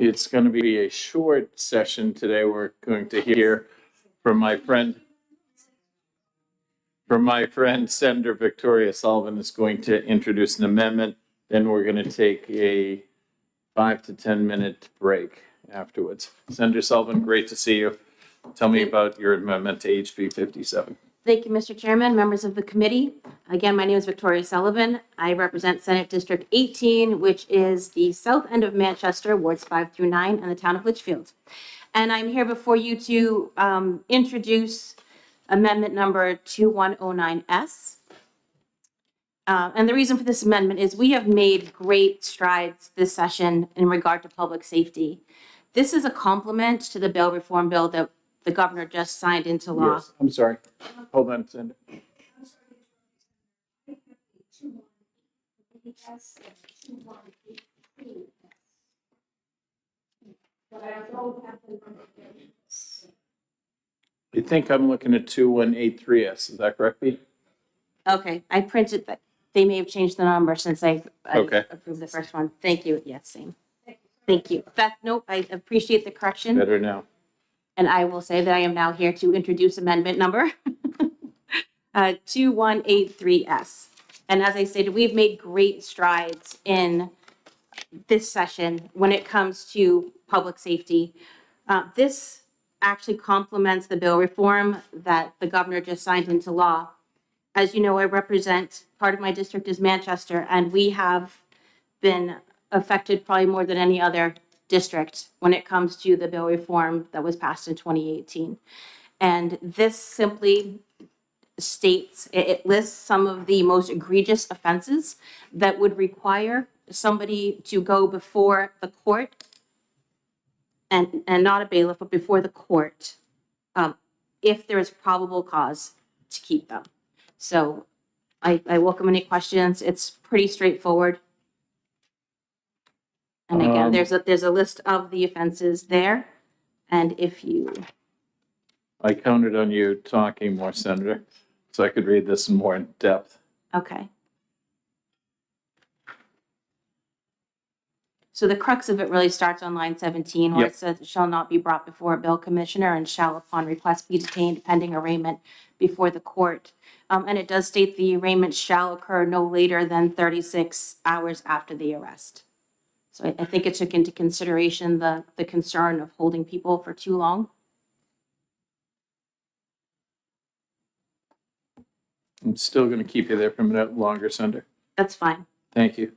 It's going to be a short session today. We're going to hear from my friend Senator Victoria Sullivan is going to introduce an amendment. Then we're going to take a 5 to 10 minute break afterwards. Senator Sullivan, great to see you. Tell me about your amendment to HB 57. Thank you, Mr. Chairman, members of the committee. Again, my name is Victoria Sullivan. I represent Senate District 18, which is the south end of Manchester, wards 5 through 9, and the town of Litchfield. And I'm here before you to introduce amendment number 2109S. And the reason for this amendment is we have made great strides this session in regard to public safety. This is a complement to the bail reform bill that the governor just signed into law. Yes, I'm sorry. Hold on, Senator. I think I'm looking at 2183S. Is that correct, Pete? Okay, I printed that. They may have changed the number since I Okay. approved the first one. Thank you. Yes, same. Thank you. Nope, I appreciate the correction. Better now. And I will say that I am now here to introduce amendment number 2183S. And as I stated, we've made great strides in this session when it comes to public safety. This actually complements the bill reform that the governor just signed into law. As you know, I represent, part of my district is Manchester, and we have been affected probably more than any other district when it comes to the bill reform that was passed in 2018. And this simply states, it lists some of the most egregious offenses that would require somebody to go before the court and not a bailiff, but before the court, if there is probable cause to keep them. So I welcome any questions. It's pretty straightforward. And again, there's a list of the offenses there. And if you... I counted on you talking more, Senator, so I could read this in more depth. Okay. So the crux of it really starts on line 17, where It says, shall not be brought before a bill commissioner and shall upon request be detained pending arraignment before the court. And it does state the arraignment shall occur no later than 36 hours after the arrest. So I think it took into consideration the concern of holding people for too long. I'm still going to keep you there for a minute longer, Senator. That's fine. Thank you.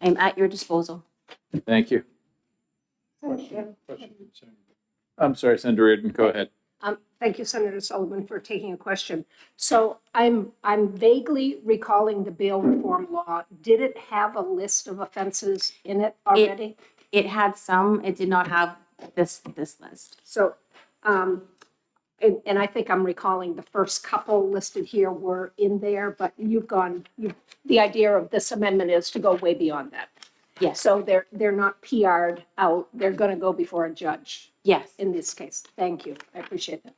I'm at your disposal. Thank you. I'm sorry, Senator Reardon, go ahead. Thank you, Senator Sullivan, for taking a question. So I'm vaguely recalling the bail reform law. Did it have a list of offenses in it already? It had some. It did not have this list. So, and I think I'm recalling the first couple listed here were in there, but the idea of this amendment is to go way beyond that. Yes. So they're not PR'd out. They're going to go before a judge. Yes. In this case. Thank you. I appreciate that.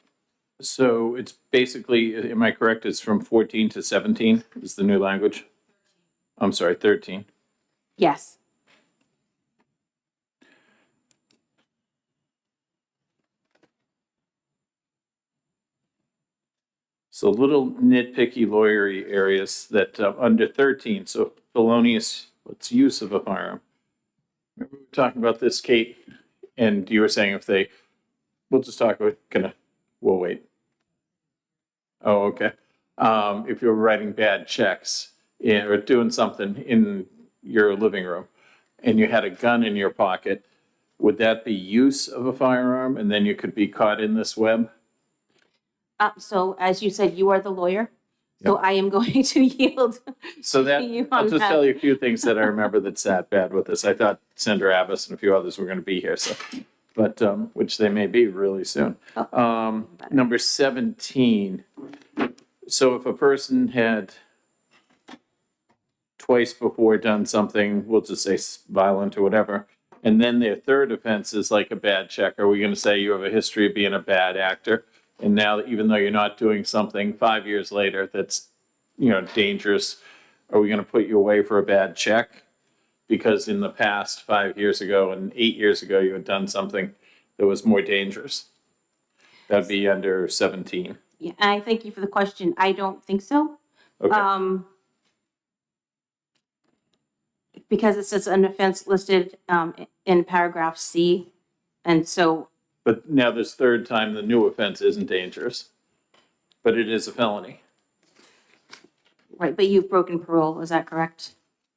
So it's basically, am I correct, it's from 14 to 17 is the new language? I'm sorry, 13. Yes. So little nitpicky lawyery areas that under 13, so felonious, what's use of a firearm. Remember we were talking about this, Kate, and you were saying we'll just talk about, we'll wait. Oh, okay. If you're writing bad checks or doing something in your living room and you had a gun in your pocket, would that be use of a firearm and then you could be caught in this web? So as you said, you are the lawyer. So I am going to yield. So that, I'll just tell you a few things that I remember that sat bad with this. I thought Senator Abbas and a few others were going to be here, so, but which they may be really soon. Number 17. So if a person had twice before done something, we'll just say violent or whatever, and then their third offense is like a bad check, are we going to say you have a history of being a bad actor? And now, even though you're not doing something 5 years later that's, dangerous, are we going to put you away for a bad check? because in the past 5 years ago and 8 years ago, you had done something that was more dangerous. That'd be under 17. Yeah, and I thank you for the question. I don't think so. Okay. Because it says an offense listed in paragraph C. And so, But now this third time, the new offense isn't dangerous, but it is a felony. right, but you've broken parole, is that correct?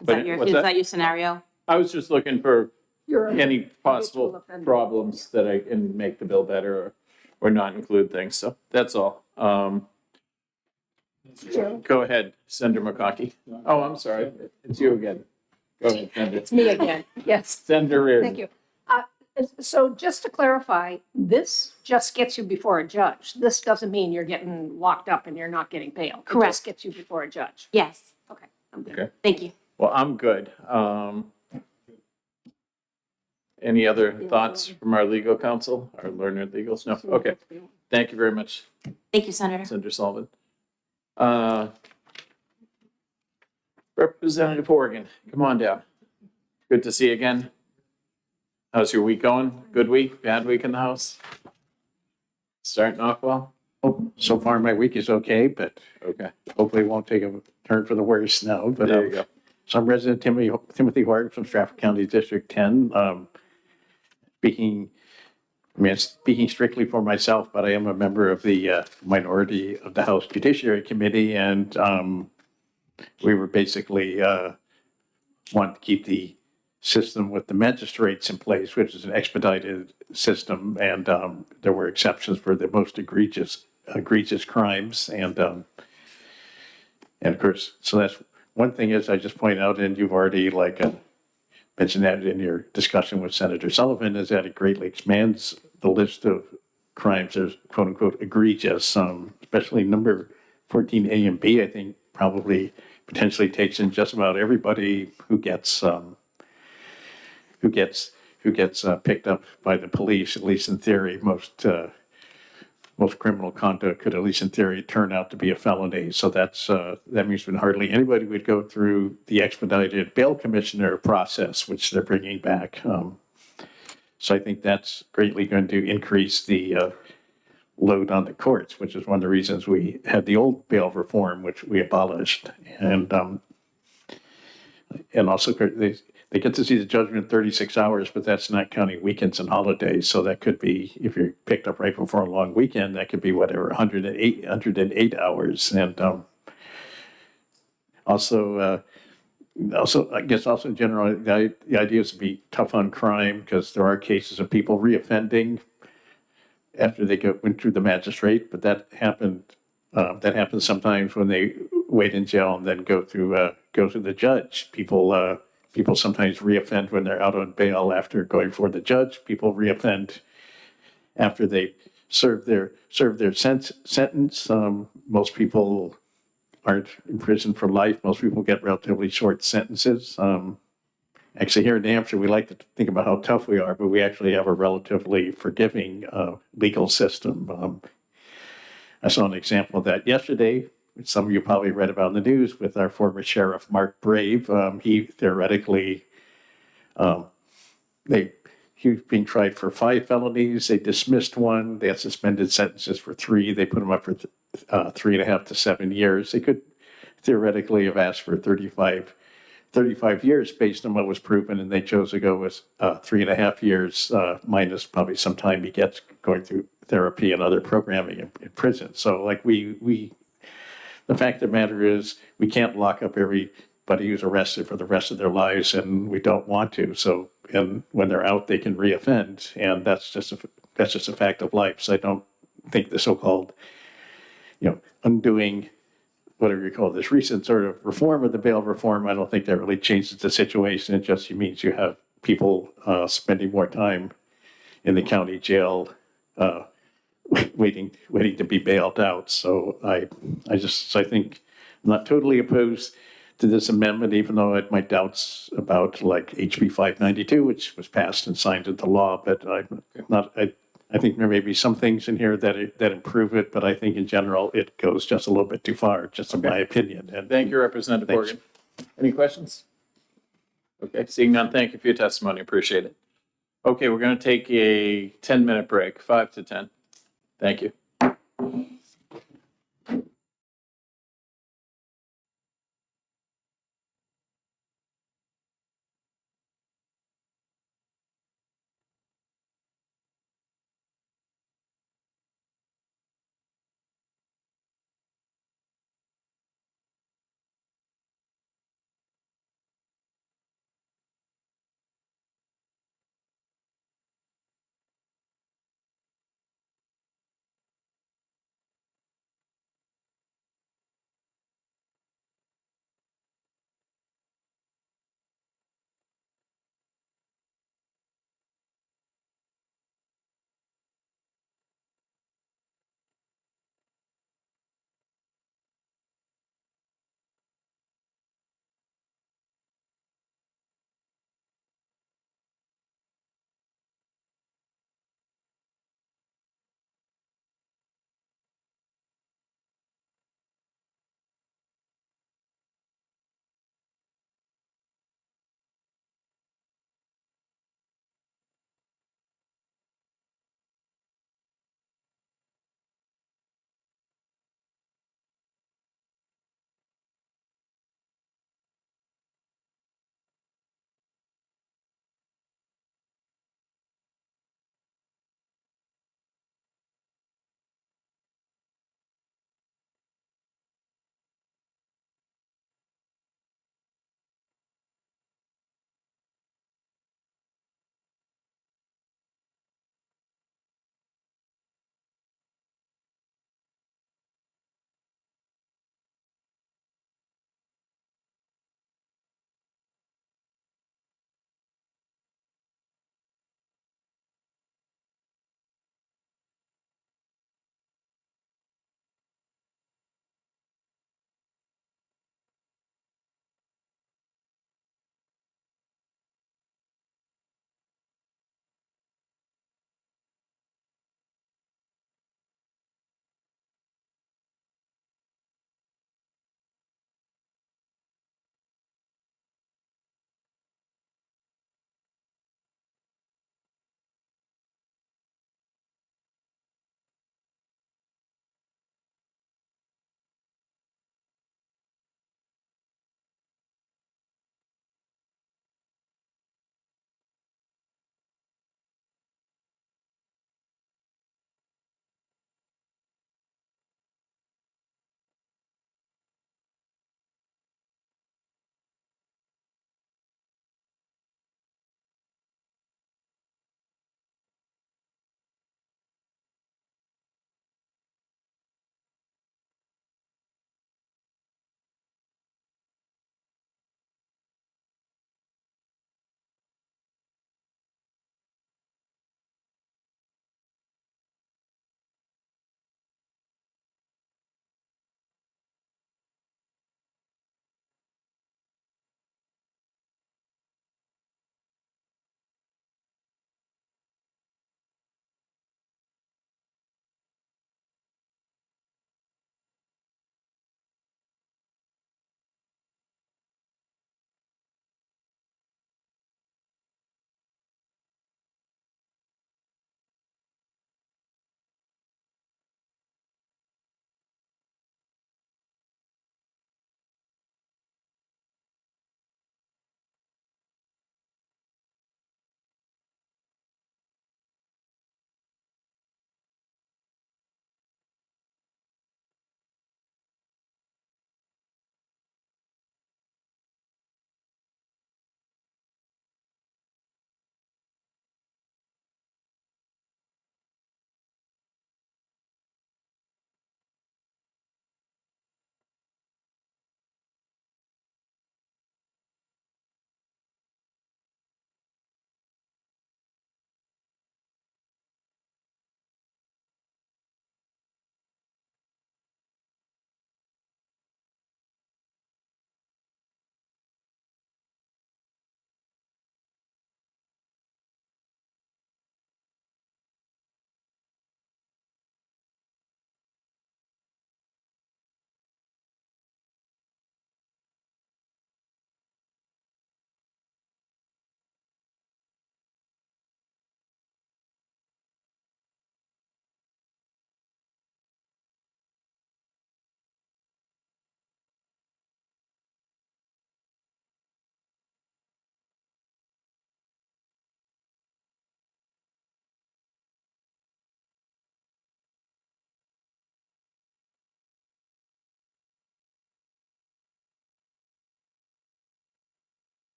But what's Is that? that your scenario? I was just looking for You're any habitual possible offender. problems that I can make the bill better or not include things. So that's all. Jim. Go ahead, Senator McConkey. Oh, I'm sorry. It's you again. Go ahead, Senator. It's me again, yes. Senator Reardon. Thank you. So just to clarify, this just gets you before a judge. This doesn't mean you're getting locked up and you're not getting bail. It Correct. just gets you before a judge. Yes, Okay, I'm good. Okay. thank you. Well, I'm good. Any other thoughts from our legal counsel, our learned legals? No? Okay. Thank you very much, Thank you, Senator. Senator Sullivan. Representative Horgan, come on down. Good to see you again. How's your week going? Good week? Bad week in the house? Starting off well? Oh, so far my week is okay, but Okay, hopefully it won't take a turn for the worse now. But there you go. so I'm resident Timothy Horgan from Stratford County District 10. Speaking strictly for myself, but I am a member of the minority of the House Judiciary Committee, and we were basically want to keep the system with the magistrates in place, which is an expedited system, and there were exceptions for the most egregious crimes, and of course, so that's one thing is I just point out, and you've already mentioned that in your discussion with Senator Sullivan, is that it greatly expands the list of crimes that are quote unquote egregious, especially number 14A and B. I think probably potentially takes in just about everybody who gets picked up by the police. At least in theory, most criminal conduct could, at least in theory, turn out to be a felony. So that means that hardly anybody would go through the expedited bail commissioner process, which they're bringing back. So I think that's greatly going to increase the load on the courts, which is one of the reasons we had the old bail reform, which we abolished. And also they get to see the judgment in 36 hours, but that's not counting weekends and holidays. So that could be, if you're picked up right before a long weekend, that could be whatever, 108 hours. And also, I guess also in general, the idea is to be tough on crime, because there are cases of people reoffending after they went through the magistrate, but that happens sometimes when they wait in jail and then go through the judge. People sometimes reoffend when they're out on bail after going for the judge. People reoffend after they serve their sentence. Most people aren't in prison for life. Most people get relatively short sentences. Actually, here in New Hampshire, we like to think about how tough we are, but we actually have a relatively forgiving legal system. I saw an example of that yesterday, which some of you probably read about in the news, with our former sheriff, Mark Brave. He theoretically, he was being tried for 5 felonies. They dismissed one. They had suspended sentences for 3. They put him up for 3.5 to 7 years. They could theoretically have asked for 35 years based on what was proven, and they chose to go with 3.5 years minus probably some time he gets going through therapy and other programming in prison. So the fact of the matter is we can't lock up everybody who's arrested for the rest of their lives, and we don't want to. So, and when they're out, they can reoffend, and that's just a fact of life. So I don't think the so-called, undoing, whatever you call this recent sort of reform of the bail reform, I don't think that really changes the situation. It just means you have people spending more time in the county jail waiting to be bailed out. So I think I'm not totally opposed to this amendment, even though I had my doubts about HB 592, which was passed and signed into law. But I think there may be some things in here that improve it, but I think in general it goes just a little bit too far, just in my opinion. And Thank you, Representative Thanks. Horgan. Any questions? Okay, seeing none, thank you for your testimony, appreciate it. Okay, we're going to take a 10-minute break, 5 to 10. Thank you.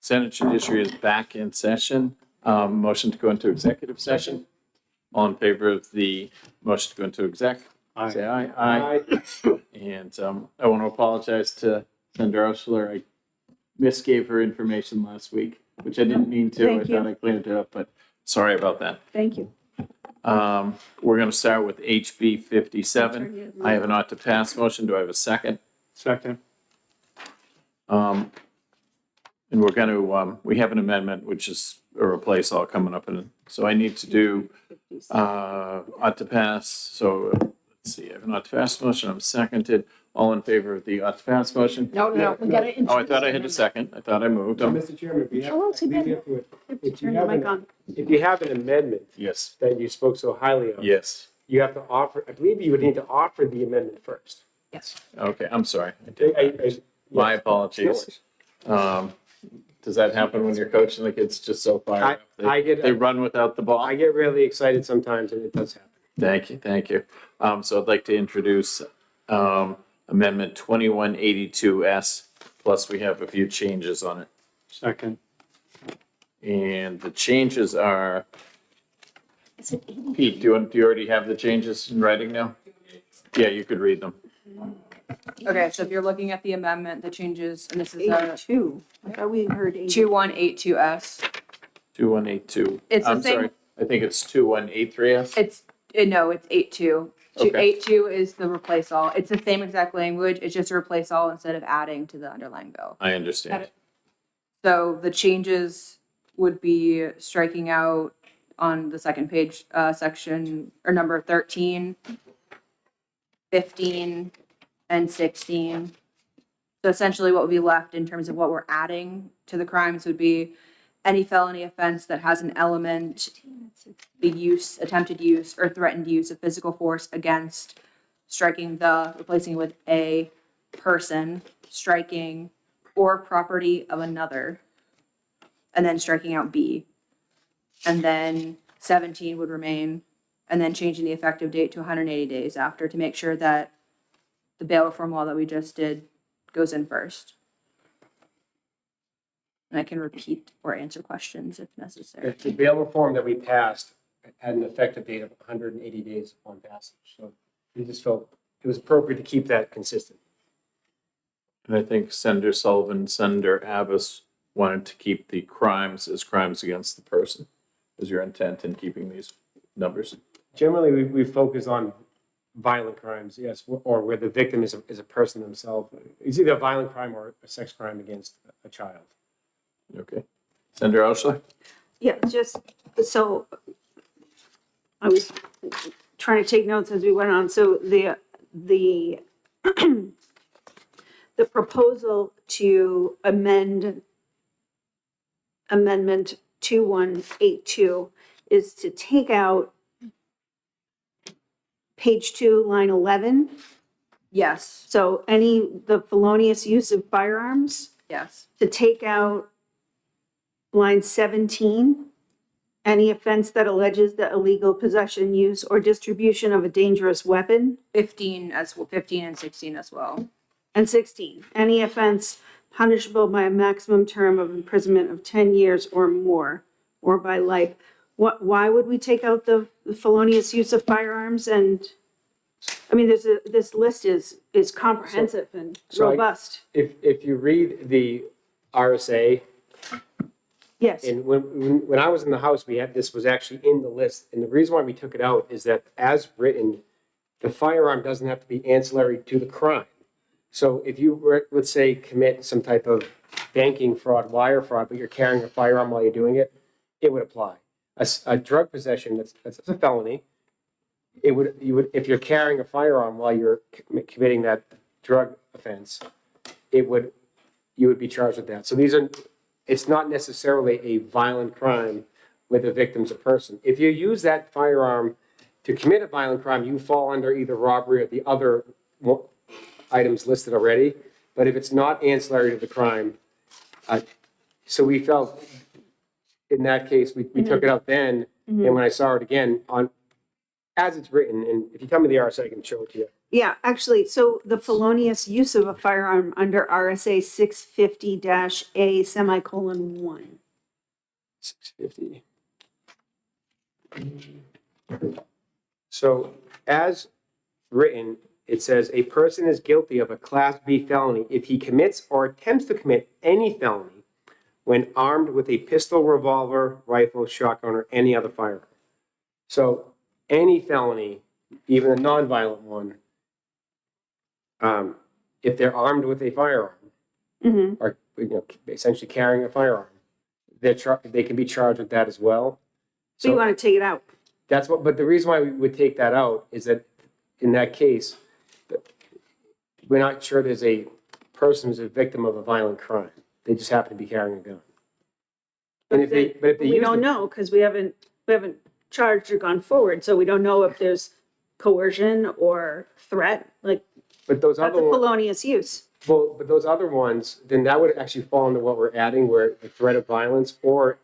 Senate Judiciary is back in session. Motion to go into executive session. All in favor of the motion to go into exec? Aye. Say aye. Aye. And I want to apologize to Senator Oshler. I misgave her information last week, which I didn't mean to. Thank I thought I cleaned it up, but sorry about that. Thank you. We're going to start with HB 57. I have an ought to pass motion. Do I have a second? Second. And we're going to, we have an amendment, which is a replace all coming up. And so I need to do ought to pass. So let's see, I have an ought to pass motion. I'm seconded. All in favor of the ought to pass motion? No, we gotta introduce. Oh, I thought I had a second. I thought I moved. Mr. Chairman, if you have, How else you leave been? it to it. If Turn you your have mic an, on. if you have an amendment Yes, that you spoke so highly of, yes. you have to offer, I believe you would need to offer the amendment first. Yes. Okay, I'm sorry. I did. My apologies. Does that happen when you're coaching the kids just so fired up? I get- They run without the ball? I get really excited sometimes and it does happen. Thank you, thank you. So I'd like to introduce Amendment 2182S, plus we have a few changes on it. Second. And the changes are, Is it 80? Pete, do you already have the changes in writing now? Yeah, you could read them. Okay, so if you're looking at the amendment, the changes, and this is 82. I thought we heard 80. 2182S. 2182. It's the I'm same- sorry, I think it's 2183S. No, it's 82. Okay. 82 is the replace all. It's the same exact language. It's just a replace all instead of adding to the underlying bill. I understand. So the changes would be striking out on the second page, section, or number 13, 15, and 16. So essentially what would be left in terms of what we're adding to the crimes would be any felony offense that has an element, the use, attempted use, or threatened use of physical force against, striking the, replacing it with a person, striking, or property of another, and then striking out B. And then 17 would remain, and then changing the effective date to 180 days after to make sure that the bail reform law that we just did goes in first. And I can repeat or answer questions if necessary. The bail reform that we passed had an effective date of 180 days upon passage. So we just felt it was appropriate to keep that consistent. And I think Senator Sullivan, Senator Abbas wanted to keep the crimes as crimes against the person. Is your intent in keeping these numbers? Generally, we focus on violent crimes, yes, or where the victim is a person themselves. It's either a violent crime or a sex crime against a child. Okay. Senator Oshler? Yeah, just, so I was trying to take notes as we went on. So the the proposal to amend Amendment 2182 is to take out page 2, line 11. Yes, So the felonious use of firearms, yes, to take out line 17, any offense that alleges the illegal possession, use, or distribution of a dangerous weapon. 15 and 16 as well. And 16, any offense punishable by a maximum term of imprisonment of 10 years or more, or by life. Why would we take out the felonious use of firearms? And, I mean, this list is comprehensive and So I- robust. If you read the RSA, Yes, and when I was in the House, this was actually in the list. And the reason why we took it out is that as written, the firearm doesn't have to be ancillary to the crime. So if you were, let's say, commit some type of banking fraud, wire fraud, but you're carrying a firearm while you're doing it, it would apply. A drug possession, that's a felony. If you're carrying a firearm while you're committing that drug offense, you would be charged with that. So it's not necessarily a violent crime where the victim's a person. If you use that firearm to commit a violent crime, you fall under either robbery or the other items listed already. But if it's not ancillary to the crime, so we felt in that case, we took it out then. And when I saw it again as it's written, and if you tell me the RSA, I can show it to you. Yeah, actually, so the felonious use of a firearm under RSA 650-A semicolon 1. 650. So as written, it says a person is guilty of a Class B felony if he commits or attempts to commit any felony when armed with a pistol, revolver, rifle, shotgun, or any other firearm. So any felony, even a nonviolent one, if they're armed with a firearm, Mm-hmm. or essentially carrying a firearm, they can be charged with that as well. So you So want to take it out? that's what. But the reason why we would take that out is that in that case, we're not sure there's a person who's a victim of a violent crime. They just happen to be carrying a gun. And if they We use don't the- know, because we haven't charged or gone forward, so we don't know if there's coercion or threat, like, but those that's a other ones, felonious use. well, but those other ones, then that would actually fall into what we're adding, where the threat of violence or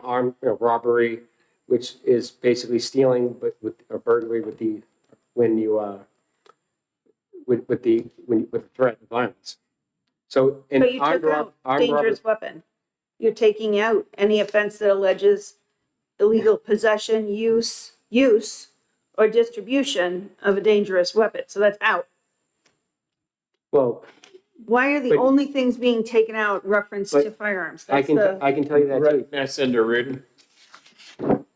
armed robbery, which is basically stealing, but with a burglary with the when you with the threat of violence. So in But you took out dangerous weapon. You're taking out any offense that alleges illegal possession, use, or distribution of a dangerous weapon, so that's out. well, Why are the But- only things being taken out reference But to firearms? I That's can the, I can tell you that too. Right, Mass Senator Reardon.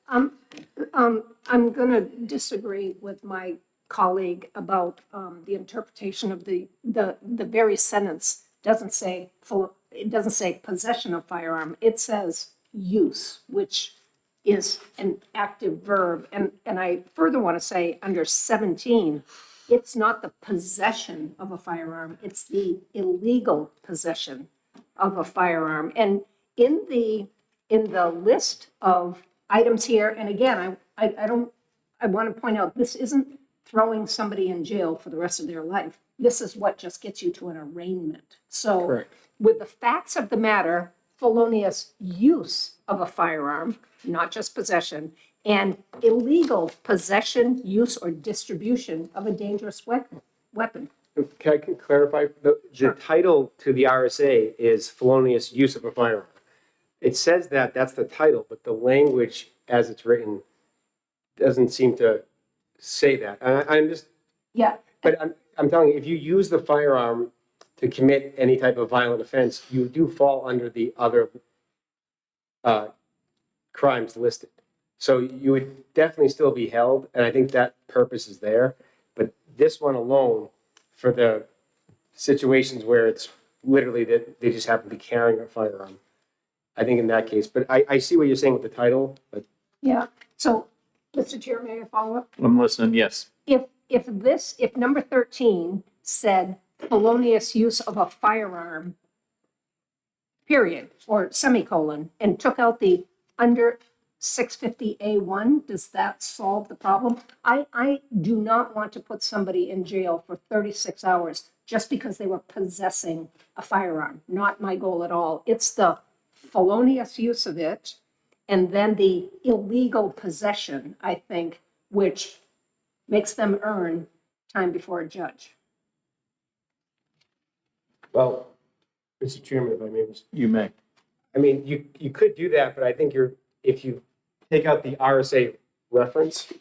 I'm going to disagree with my colleague about the interpretation of the very sentence. It doesn't say possession of firearm. It says use, which is an active verb. And I further want to say under 17, it's not the possession of a firearm, it's the illegal possession of a firearm. And in the list of items here, and again, I want to point out, this isn't throwing somebody in jail for the rest of their life. This is what just gets you to an arraignment. So Correct. with the facts of the matter, felonious use of a firearm, not just possession, and illegal possession, use, or distribution of a dangerous weapon. Can I clarify? The title to the RSA is felonious use of a firearm. It says that's the title, but the language as it's written doesn't seem to say that. And I'm just, Yeah, but I'm telling you, if you use the firearm to commit any type of violent offense, you do fall under the other crimes listed. So you would definitely still be held, and I think that purpose is there. But this one alone, for the situations where it's literally that they just happen to be carrying a firearm, I think in that case. But I see what you're saying with the title, but yeah. So, Mr. Chair, may I follow up? I'm listening, yes. If number 13 said felonious use of a firearm, period, or semicolon, and took out the under 650A1, does that solve the problem? I do not want to put somebody in jail for 36 hours just because they were possessing a firearm. Not my goal at all. It's the felonious use of it and then the illegal possession, I think, which makes them earn time before a judge. well, Mr. Chairman, if I may, You may. I mean, you could do that, but I think if you take out the RSA reference,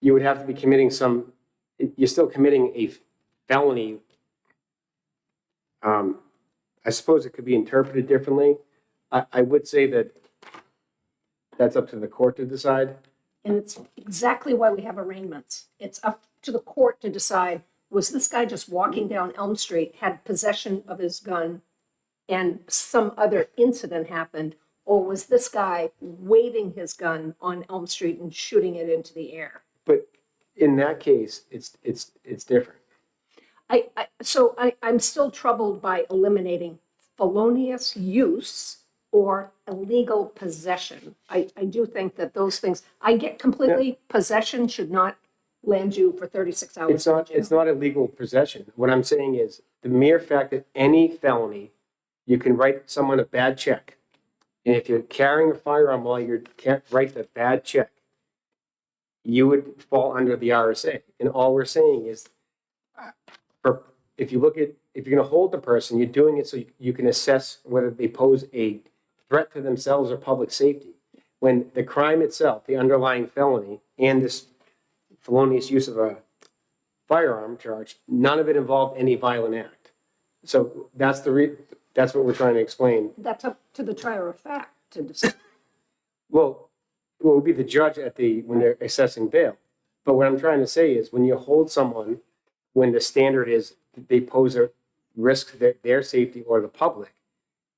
you would have to be committing you're still committing a felony. I suppose it could be interpreted differently. I would say that's up to the court to decide. And it's exactly why we have arraignments. It's up to the court to decide, was this guy just walking down Elm Street, had possession of his gun, and some other incident happened, or was this guy waving his gun on Elm Street and shooting it into the air? But in that case, it's different. I'm still troubled by eliminating felonious use or illegal possession. I do think that those things, I get completely, possession should not land you for 36 hours. It's not illegal possession. What I'm saying is the mere fact that any felony, you can write someone a bad check. And if you're carrying a firearm while you can't write the bad check, you would fall under the RSA. And all we're saying is if you look at, if you're gonna hold the person, you're doing it so you can assess whether they pose a threat to themselves or public safety. When the crime itself, the underlying felony, and this felonious use of a firearm charge, none of it involved any violent act. So that's that's what we're trying to explain. That's up to the trier of fact to decide. Well, it would be the judge when they're assessing bail. But what I'm trying to say is when you hold someone, when the standard is that they pose a risk to their safety or the public,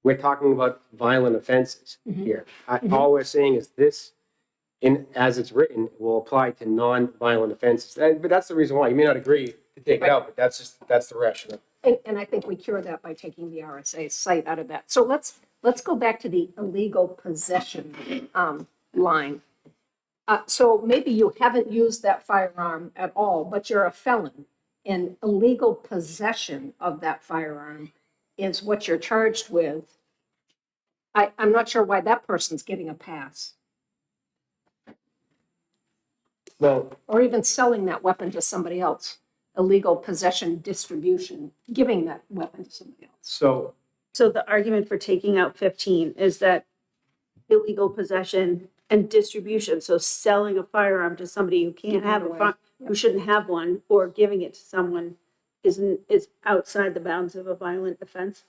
we're talking about violent offenses here. All we're saying is this, as it's written, will apply to non-violent offenses. But that's the reason why. You may not agree to take it out, but that's the rationale. And I think we cure that by taking the RSA site out of that. So let's go back to the illegal possession line. So maybe you haven't used that firearm at all, but you're a felon. And illegal possession of that firearm is what you're charged with. I'm not sure why that person's getting a pass. Well, Or even selling that weapon to somebody else. Illegal possession, distribution, giving that weapon to somebody else. so So the argument for taking out 15 is that illegal possession and distribution, so selling a firearm to somebody who can't have who shouldn't have one, or giving it to someone is outside the bounds of a violent offense.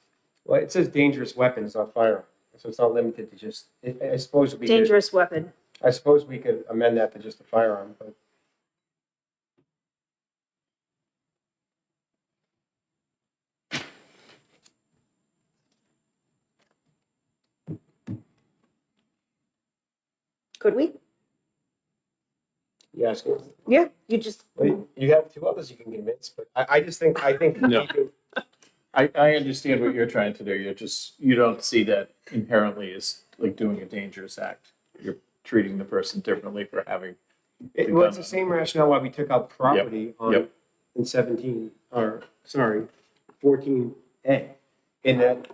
well, it says dangerous weapons, not firearm. So it's not limited to just, I suppose we could, Dangerous weapon. I suppose we could amend that to just a firearm, but. Could we? You asking? Yeah, you just, You have two others you can convince, but I think. No. I understand what you're trying to do. You don't see that inherently as like doing a dangerous act. You're treating the person differently for having. Well, it's the same rationale why we took out property Yep. in 17, or, sorry, 14A. In that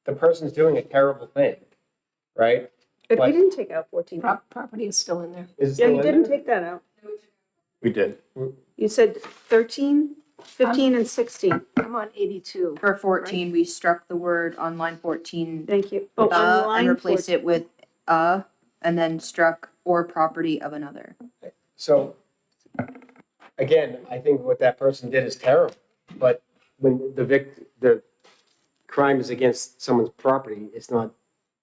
the person's doing a terrible thing, right? but we But- didn't take out 14. Property is still in there. Is it Yeah, still you in didn't there? take that out. We did. You said 13, 15, and 16. I'm on 82. For 14, we struck the word on line 14, Thank you. Oh, on and line replaced 14. it with and then struck or property of another. So, again, I think what that person did is terrible, but when the crime is against someone's property, it's not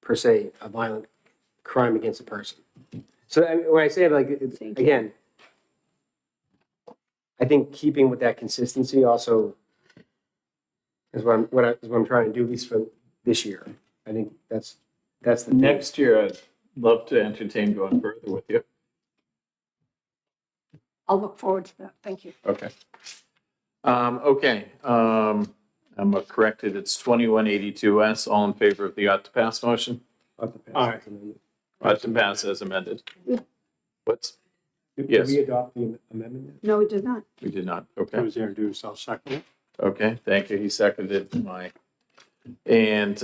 per se a violent crime against a person. So I mean, when I say it like, Thank you. again, I think keeping with that consistency also is what I'm trying to do, at least for this year. I think that's the thing. Next year, I'd love to entertain going further with you. I'll look forward to that. Thank you. Okay. I'm corrected. It's 2182S. All in favor of the ought to pass motion? Aye. Ought to pass as amended. What's, Did Yes. we adopt the amendment yet? No, we did not. we did not. It Okay. was introduced, I'll second it. Okay, thank you. He seconded my, and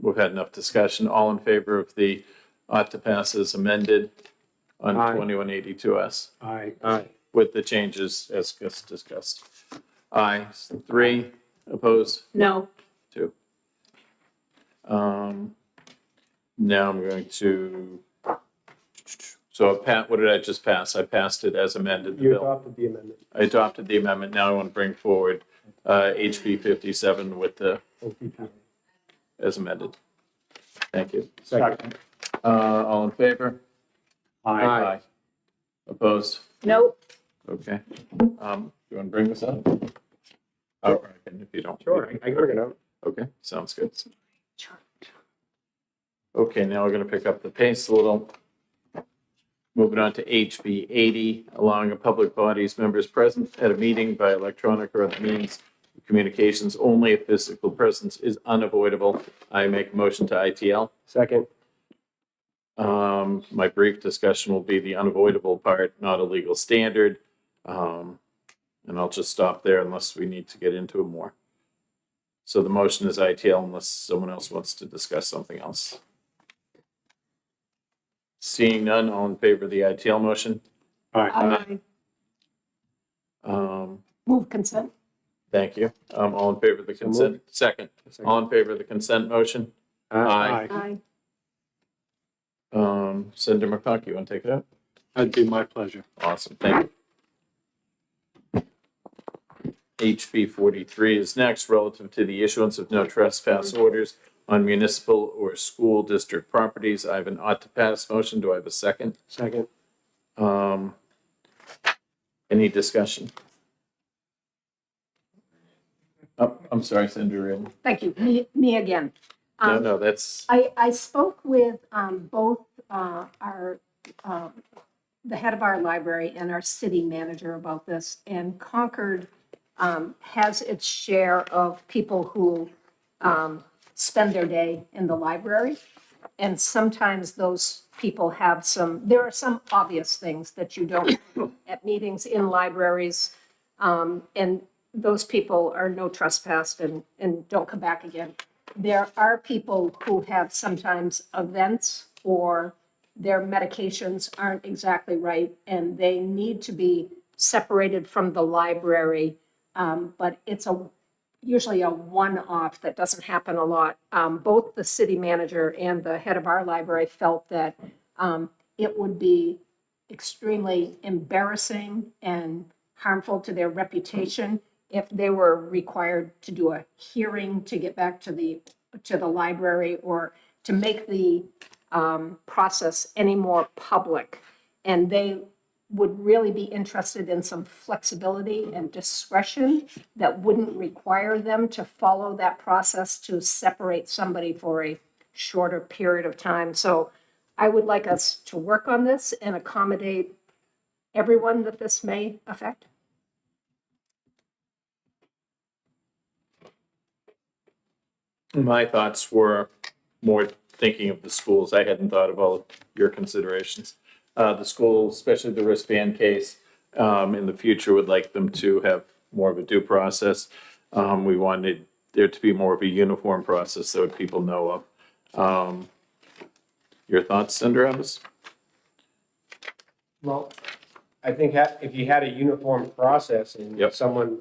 we've had enough discussion. All in favor of the ought to pass as amended on Aye. 2182S Aye. with the changes as discussed. Aye, 3, opposed, No. 2. Now I'm going to, so Pat, what did I just pass? I passed it as amended, the You bill. adopted the amendment. I adopted the amendment. Now I want to bring forward HB 57 with the, OPP. as amended. Thank you. Second. All in favor? Aye. Opposed? No. Okay. You want to bring this up? Oh, I can if you don't. Sure, I can bring it out. Okay, sounds good. Okay, now we're going to pick up the pace a little. Moving on to HB 80, allowing a public body's members present at a meeting by electronic or other means of communications only if physical presence is unavoidable. I make a motion to ITL. Second. My brief discussion will be the unavoidable part, not a legal standard. And I'll just stop there unless we need to get into it more. So the motion is ITL unless someone else wants to discuss something else. Seeing none, all in favor of the ITL motion? Aye. Move consent. Thank you. All in favor of the So consent? Second. Second. All in favor of the consent motion? Aye. Senator McConkey, you want to take it up? That'd be my pleasure. Awesome, thank you. HB 43 is next, relative to the issuance of no trespass orders on municipal or school district properties. I have an ought to pass motion. Do I have a second? Second. Any discussion? Oh, I'm sorry, Senator Reardon. Thank you. Me again. No, that's, I spoke with both our, the head of our library and our city manager about this, and Concord has its share of people who spend their day in the library. And sometimes those people have there are some obvious things that you don't do at meetings in libraries. And those people are no trespassed and don't come back again. There are people who have sometimes events or their medications aren't exactly right and they need to be separated from the library. But it's usually a one-off that doesn't happen a lot. Both the city manager and the head of our library felt that it would be extremely embarrassing and harmful to their reputation if they were required to do a hearing to get back to the library or to make the process any more public. And they would really be interested in some flexibility and discretion that wouldn't require them to follow that process to separate somebody for a shorter period of time. So I would like us to work on this and accommodate everyone that this may affect. my thoughts were more thinking of the schools. I hadn't thought of all of your considerations. The schools, especially the wristband case, in the future would like them to have more of a due process. We wanted there to be more of a uniform process so that people know of. Your thoughts, Senator Abbas? Well, I think if you had a uniform process and Yep. someone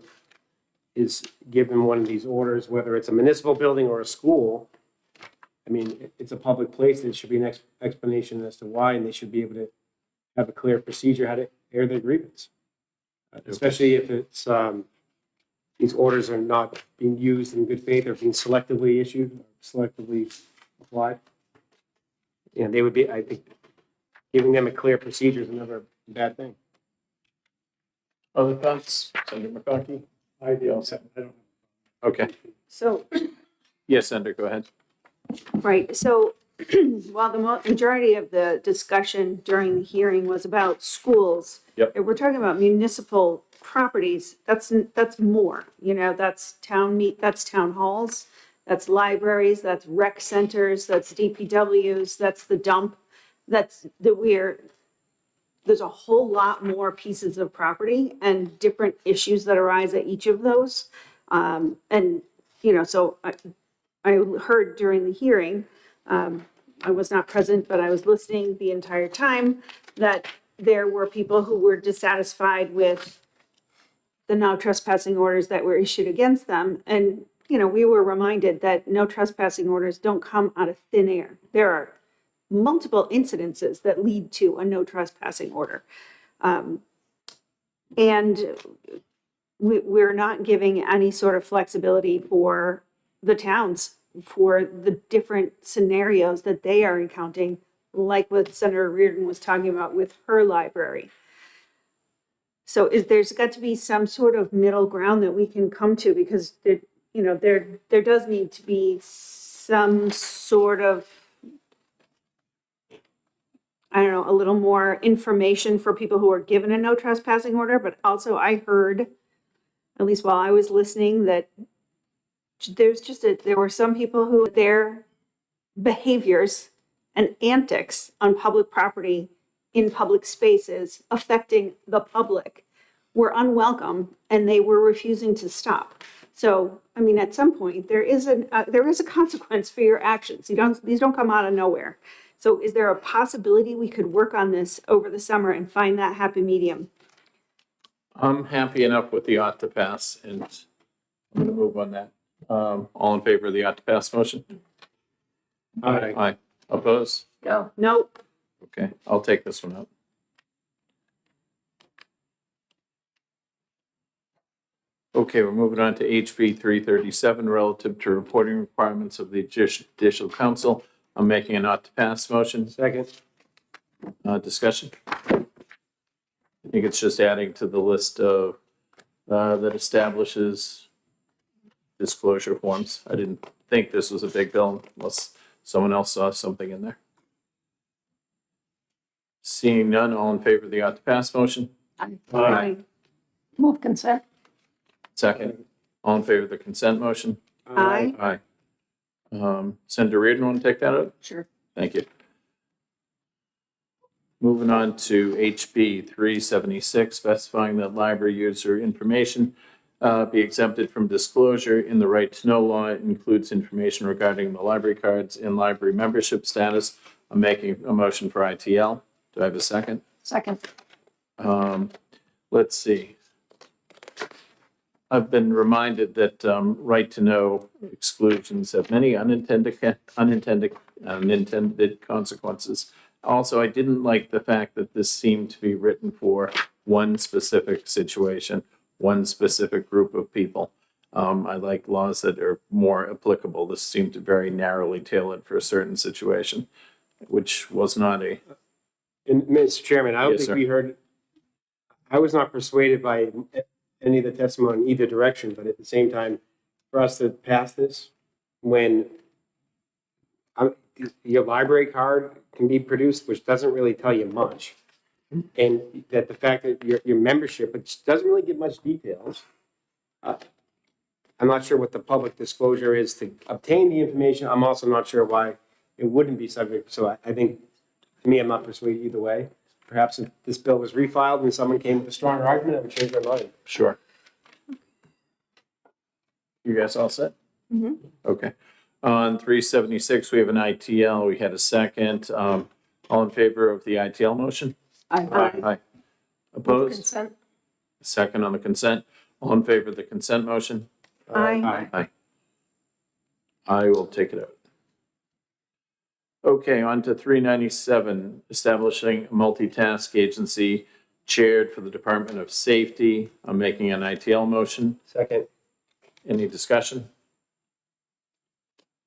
is given one of these orders, whether it's a municipal building or a school, I mean, it's a public place, there should be an explanation as to why, and they should be able to have a clear procedure how to air their grievance. Especially if it's, these orders are not being used in good faith or being selectively issued, selectively applied. And they would be, I think, giving them a clear procedure is another bad thing. Other thoughts, Senator McConkey? I don't. Okay. So, Yes, Senator, go ahead. right, so while the majority of the discussion during the hearing was about schools. Yep. If we're talking about municipal properties, that's more, that's that's town halls, that's libraries, that's rec centers, that's DPWs, that's the dump. There's a whole lot more pieces of property and different issues that arise at each of those. So I heard during the hearing, I was not present, but I was listening the entire time, that there were people who were dissatisfied with the no trespassing orders that were issued against them. And, we were reminded that no trespassing orders don't come out of thin air. There are multiple incidences that lead to a no trespassing order. And we're not giving any sort of flexibility for the towns for the different scenarios that they are encountering, like what Senator Reardon was talking about with her library. So there's got to be some sort of middle ground that we can come to, because there does need to be some sort of, I don't know, a little more information for people who are given a no trespassing order. But also I heard, at least while I was listening, that there were some people who their behaviors and antics on public property in public spaces affecting the public were unwelcome, and they were refusing to stop. So, I mean, at some point there is a consequence for your actions. These don't come out of nowhere. So is there a possibility we could work on this over the summer and find that happy medium? I'm happy enough with the ought to pass, and I'm gonna move on that. All in favor of the ought to pass motion? Aye. Aye. Oppose? No, Nope. Okay, I'll take this one out. Okay, we're moving on to HB 337, relative to reporting requirements of the Judicial Council. I'm making an ought to pass motion. Second. Discussion? I think it's just adding to the list of, that establishes disclosure forms. I didn't think this was a big bill unless someone else saw something in there. Seeing none, all in favor of the ought to pass motion? Aye. move consent. Second. All in favor of the consent motion? Aye. Aye. Senator Reardon, want to take that out? Sure. Thank you. Moving on to HB 376, specifying that library user information be exempted from disclosure in the right to know law. It includes information regarding the library cards and library membership status. I'm making a motion for ITL. Do I have a second? Second. Let's see. I've been reminded that right to know exclusions have many unintended consequences. Also, I didn't like the fact that this seemed to be written for one specific situation, one specific group of people. I like laws that are more applicable. This seemed to very narrowly tailored for a certain situation, which was not a, And Mr. Chairman, I don't Yes, think sir. we heard, I was not persuaded by any of the testimony in either direction, but at the same time, for us to pass this, when your library card can be produced, which doesn't really tell you much, and that the fact that your membership, which doesn't really give much details, I'm not sure what the public disclosure is to obtain the information. I'm also not sure why it wouldn't be subject. So I think, to me, I'm not persuaded either way. Perhaps if this bill was refiled and someone came with a stronger argument, I would change my mind. sure. You guys all set? Mhm. Okay. On 376, we have an ITL. We had a second. All in favor of the ITL motion? Aye. Aye. Move Opposed? consent. Second on the consent. All in favor of the consent motion? Aye. I will take it out. Okay, on to 397, establishing a multitask agency chaired for the Department of Safety. I'm making an ITL motion. Second. Any discussion?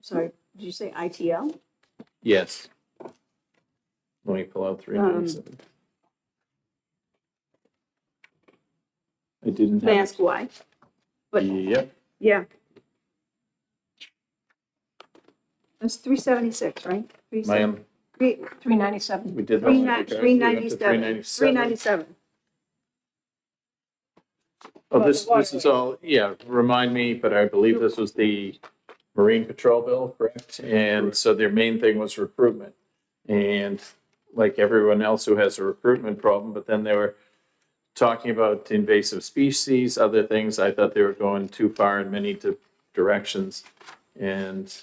Sorry, did you say ITL? Yes. Let me pull out 397. I didn't Can I have. ask why? But, Yep, yeah. That's 376, right? my, 397. we did. those. We went to 397. 397. Oh, this is all, yeah, remind me, but I believe this was the Marine Patrol bill, correct? And so their main thing was recruitment. And like everyone else who has a recruitment problem, but then they were talking about invasive species, other things. I thought they were going too far in many directions. And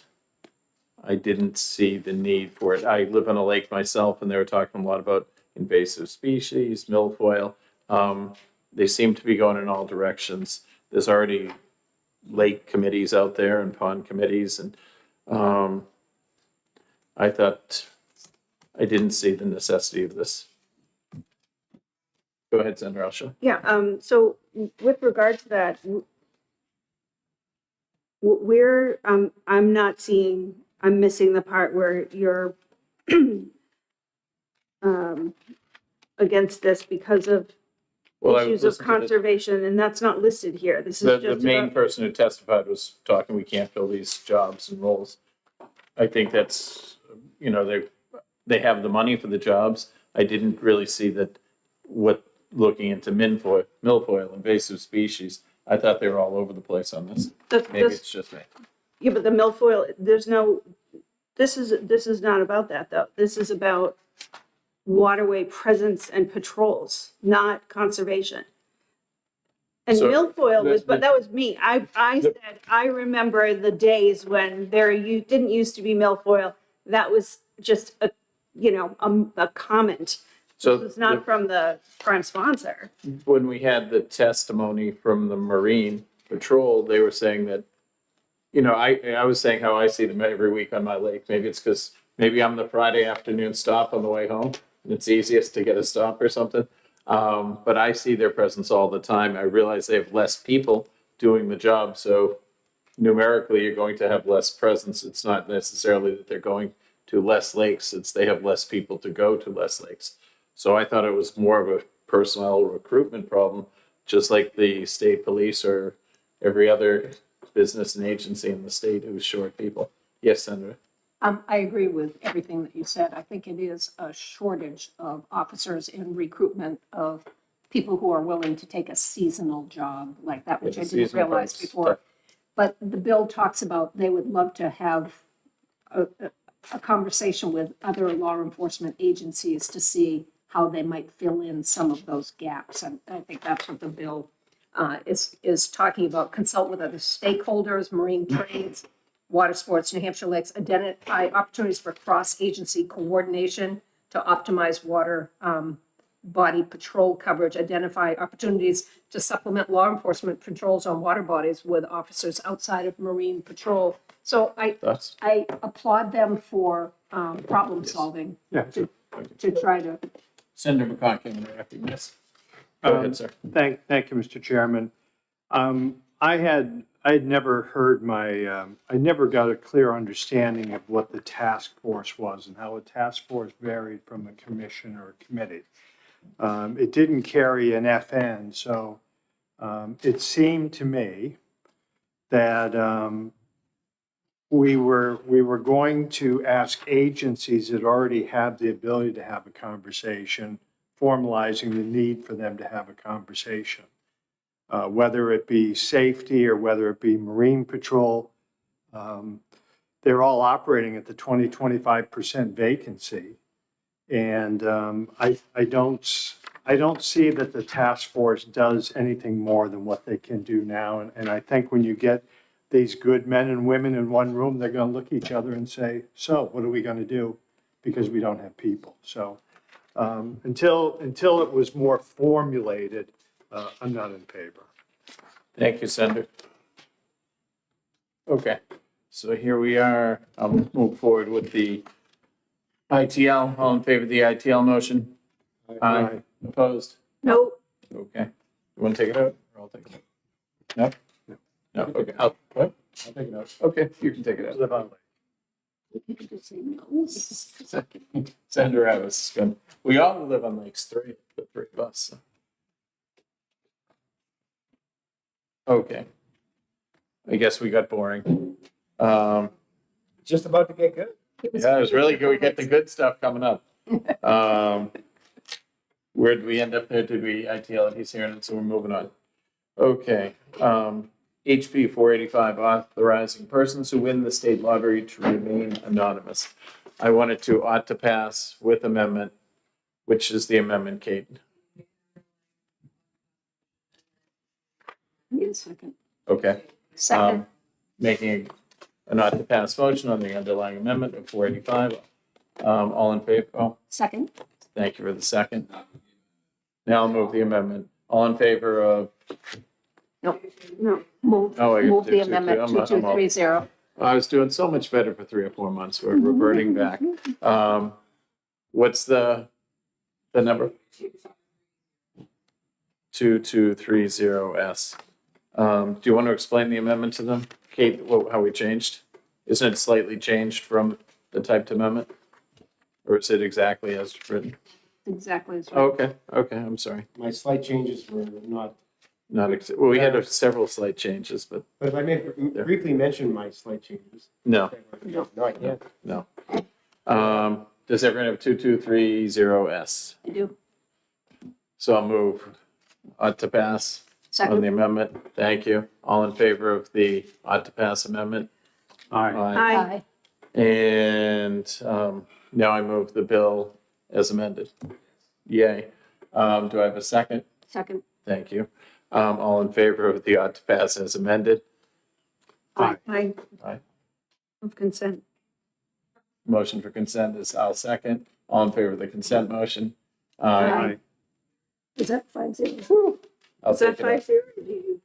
I didn't see the need for it. I live on a lake myself, and they were talking a lot about invasive species, milfoil. They seem to be going in all directions. There's already lake committees out there and pond committees, and I thought I didn't see the necessity of this. Go ahead, Senator Alshaw. Yeah, so with regard to that, we're, I'm not seeing, I'm missing the part where you're against this because of Well, I issues of listened to the- conservation, and that's not listed here. This The is the just main about, person who testified was talking, we can't fill these jobs and roles. I think that's, you know, they have the money for the jobs. I didn't really see that looking into milfoil, invasive species. I thought they were all over the place on this. Maybe it's just me. yeah, but the milfoil, there's no, this is not about that, though. This is about waterway presence and patrols, not conservation. And So, milfoil was, but the- that was me. I said, I remember the days when you didn't used to be milfoil. That was just a comment. So It's not from the crime sponsor. when we had the testimony from the Marine Patrol, they were saying that, I was saying how I see them every week on my lake. Maybe it's because maybe I'm the Friday afternoon stop on the way home, and it's easiest to get a stop or something. But I see their presence all the time. I realize they have less people doing the job, so numerically, you're going to have less presence. It's not necessarily that they're going to less lakes, it's they have less people to go to less lakes. So I thought it was more of a personnel recruitment problem, just like the state police or every other business and agency in the state who's short people. Yes, Senator? I agree with everything that you said. I think it is a shortage of officers in recruitment of people who are willing to take a seasonal job like that, which I didn't Seasonal realize folks, before. tough. But the bill talks about they would love to have a conversation with other law enforcement agencies to see how they might fill in some of those gaps. And I think that's what the bill is talking about. Consult with other stakeholders, marine trades, water sports, New Hampshire lakes, identify opportunities for cross-agency coordination to optimize water body patrol coverage, identify opportunities to supplement law enforcement patrols on water bodies with officers outside of marine patrol. So Thoughts? I applaud them for problem solving Yeah. to try to. Senator McConkie, I'm recognized. Go ahead, sir. Thank you, Mr. Chairman. I had never heard I never got a clear understanding of what the task force was and how a task force varied from a commission or a committee. It didn't carry an FN, so it seemed to me that we were going to ask agencies that already have the ability to have a conversation, formalizing the need for them to have a conversation. Whether it be safety or whether it be Marine Patrol, they're all operating at the 20-25% vacancy. And I don't see that the task force does anything more than what they can do now. And I think when you get these good men and women in one room, they're going to look at each other and say, so what are we going to do? Because we don't have people. So until it was more formulated, I'm not in favor. Thank you, Senator. Okay, so here we are. I'll move forward with the ITL. All in favor of the ITL motion? Aye. Opposed? Nope. Okay. You want to take it out? Or I'll take it out. No? No, okay. What? I'll take it out. Okay, you can take it out. Live on lake. Senator Abbas, good. We all live on lakes, the three of us. So. Okay. I guess we got boring. Just about to get good. Yeah, it was really good. We get the good stuff coming up. Where did we end up there? Did we ITL it? He's here, and so we're moving on. Okay. HB 485, authorizing persons who win the state lottery to remain anonymous. I wanted to ought to pass with amendment, which is the amendment, Kate. Need a second. Okay. Second. Making an ought to pass motion on the underlying amendment of 485. All in favor? Oh, Second. thank you for the second. Now I'll move the amendment. All in favor of, No. Move Oh, I get move to the do two. amendment I'm all- 2230. I was doing so much better for 3 or 4 months. We're reverting back. What's the number? 2230S. Do you want to explain the amendment to them? Kate, how we changed? Isn't it slightly changed from the typed amendment? Or is it exactly as written? Exactly as Oh, right. okay, I'm sorry. My slight changes were not, Well, we had several slight changes, but but if I may briefly mention my slight changes. no, Not yet. no. Does everyone have 2230S? I do. So I'll move ought to pass on the Second. amendment. Thank you. All in favor of the ought to pass amendment? Aye. Aye. And now I move the bill as amended. Yay. Do I have a second? Second. Thank you. All in favor of the ought to pass as amended? Aye. Aye. Aye. Of consent. Motion for consent is I'll second. All in favor of the consent motion? Aye. Is that 5-0? I'll Is that take it up. 5-0?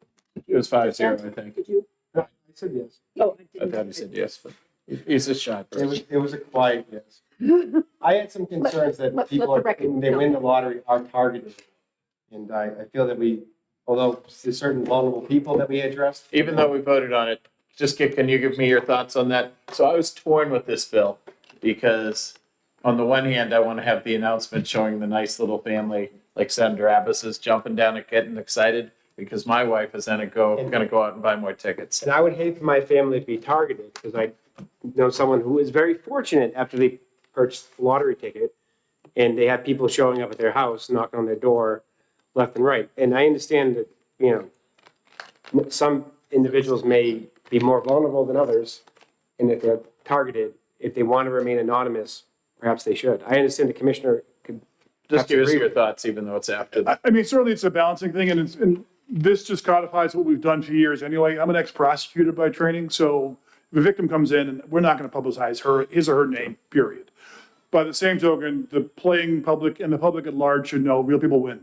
It was 5-0, I think. Did you? I said yes. Oh, I I didn't. thought he said yes, but he's a shy person. It was a quiet yes. I had some concerns let that people the are, record when they know. win the lottery are targeted. And I feel that we, although there's certain vulnerable people that we addressed. Even though we voted on it, can you give me your thoughts on that? So I was torn with this bill because on the one hand, I want to have the announcement showing the nice little family like Senator Abbas is jumping down and getting excited because my wife is gonna go out and buy more tickets. And I would hate for my family to be targeted because I know someone who is very fortunate after they purchased a lottery ticket and they have people showing up at their house, knocking on their door left and right. And I understand that, you know, some individuals may be more vulnerable than others. And if they're targeted, if they want to remain anonymous, perhaps they should. I understand the commissioner could. Just give us Absolutely. your thoughts, even though it's after the. I mean, certainly it's a balancing thing, and this just codifies what we've done for years anyway. I'm an ex-prosecutor by training, so if a victim comes in, and we're not going to publicize his or her name, period. By the same token, the playing public and the public at large should know real people win.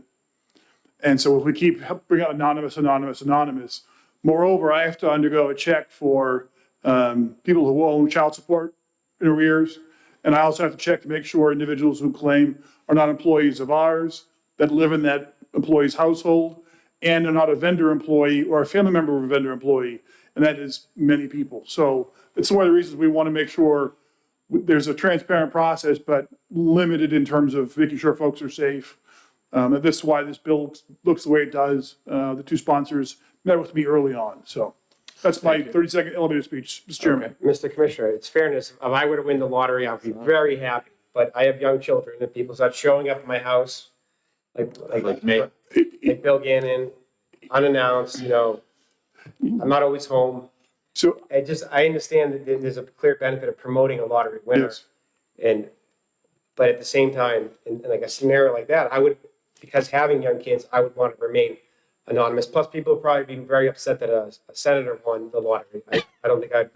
And so if we keep bringing out anonymous, moreover, I have to undergo a check for people who owe child support in arrears. And I also have to check to make sure individuals who claim are not employees of ours, that live in that employee's household, and are not a vendor employee or a family member of a vendor employee. And that is many people. So it's one of the reasons we want to make sure there's a transparent process, but limited in terms of making sure folks are safe. And this is why this bill looks the way it does. The two sponsors met with me early on. So that's my 30-second elevator speech, Mr. Chairman. Mr. Commissioner, it's fairness. If I were to win the lottery, I'd be very happy. But I have young children and people start showing up at my house, like me. Like Bill Gannon, unannounced, you know, I'm not always home. So, I understand that there's a clear benefit of promoting a lottery winner. yes. But at the same time, in like a scenario like that, I would, because having young kids, I would want to remain anonymous. Plus, people would probably be very upset that a senator won the lottery. I don't think that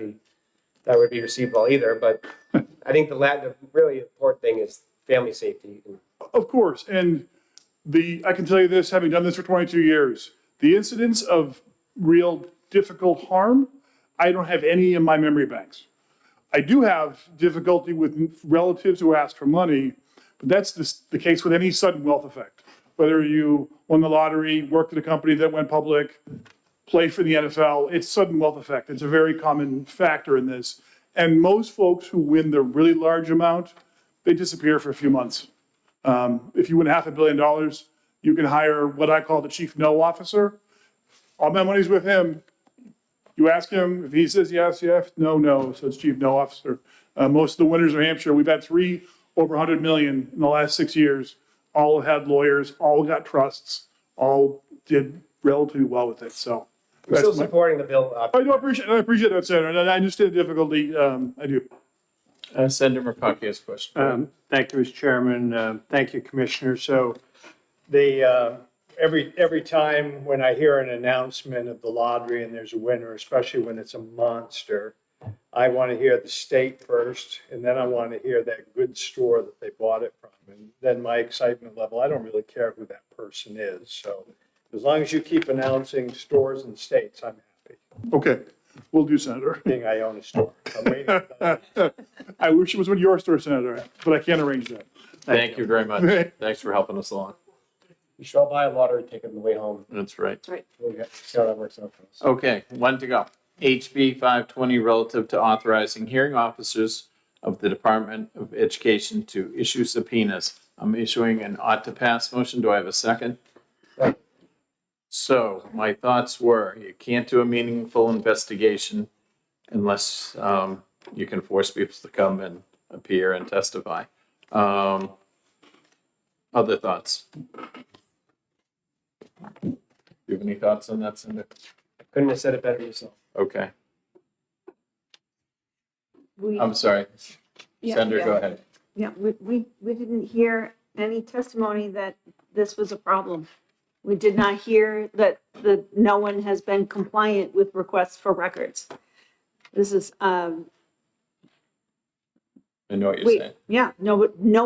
would be received well either. But I think the really important thing is family safety. Of course, and I can tell you this, having done this for 22 years, the incidents of real difficult harm, I don't have any in my memory banks. I do have difficulty with relatives who ask for money, but that's the case with any sudden wealth effect. Whether you won the lottery, worked at a company that went public, play for the NFL, it's sudden wealth effect. It's a very common factor in this. And most folks who win the really large amount, they disappear for a few months. If you win $500 million, you can hire what I call the chief no officer. All my money's with him. You ask him, if he says yes, yes, no, so it's chief no officer. Most of the winners in Hampshire, we've had 3 over 100 million in the last 6 years. All had lawyers, all got trusts, all did relatively well with it, so. I'm still supporting the bill. I appreciate that, Senator, and I understand the difficulty, I do. Senator McConkey has a question. Thank you, Mr. Chairman. Thank you, Commissioner. So every time when I hear an announcement of the lottery and there's a winner, especially when it's a monster, I want to hear the state first, and then I want to hear that good store that they bought it from. And then my excitement level, I don't really care who that person is. So as long as you keep announcing stores and states, I'm happy. Okay, will do, Senator. Being I own a store. I'm waiting for that. I wish it was one of your stores, Senator, but I can't arrange that. Thank you very much. Thanks for helping us along. We should all buy a lottery ticket on the way home. That's right. We'll see how that works out for us. Okay, one to go. HB 520 relative to authorizing hearing officers of the Department of Education to issue subpoenas. I'm issuing an ought to pass motion. Do I have a second? Second. So my thoughts were, you can't do a meaningful investigation unless you can force people to come and appear and testify. Other thoughts? Do you have any thoughts on that, Cindy? Couldn't have said it better yourself. Okay, We, I'm sorry. Yeah, Senator, yeah. go ahead. yeah, we didn't hear any testimony that this was a problem. We did not hear that no one has been compliant with requests for records. This is, I know what you're saying. yeah, no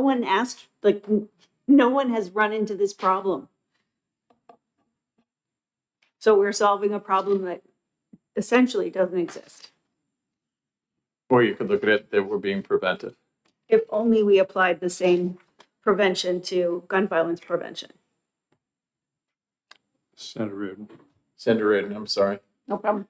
one asked, like, No one has run into this problem. So we're solving a problem that essentially doesn't exist. Or you could look at it that we're being preventive. If only we applied the same prevention to gun violence prevention. Senator Reardon. Senator Reardon, I'm sorry. No problem.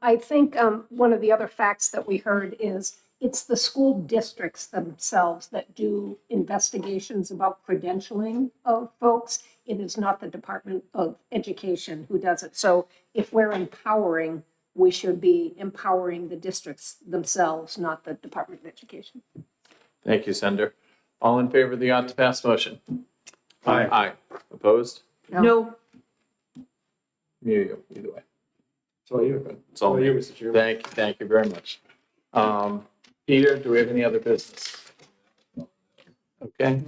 I think one of the other facts that we heard is it's the school districts themselves that do investigations about credentialing of folks. It is not the Department of Education who does it. So if we're empowering, we should be empowering the districts themselves, not the Department of Education. Thank you, Senator. All in favor of the ought to pass motion? Aye. Aye. Opposed? No, You, either way. It's all you. It's all you, me. Mr. Chairman. Thank you very much. Peter, do we have any other business? Okay,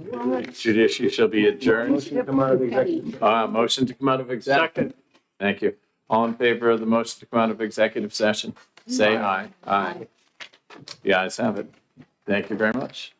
judiciary shall be adjourned. Motion to come out of executive. Motion to come out of executive. Thank you. All in favor of the motion to come out of executive session? Say aye. Aye. The ayes have it. Thank you very much.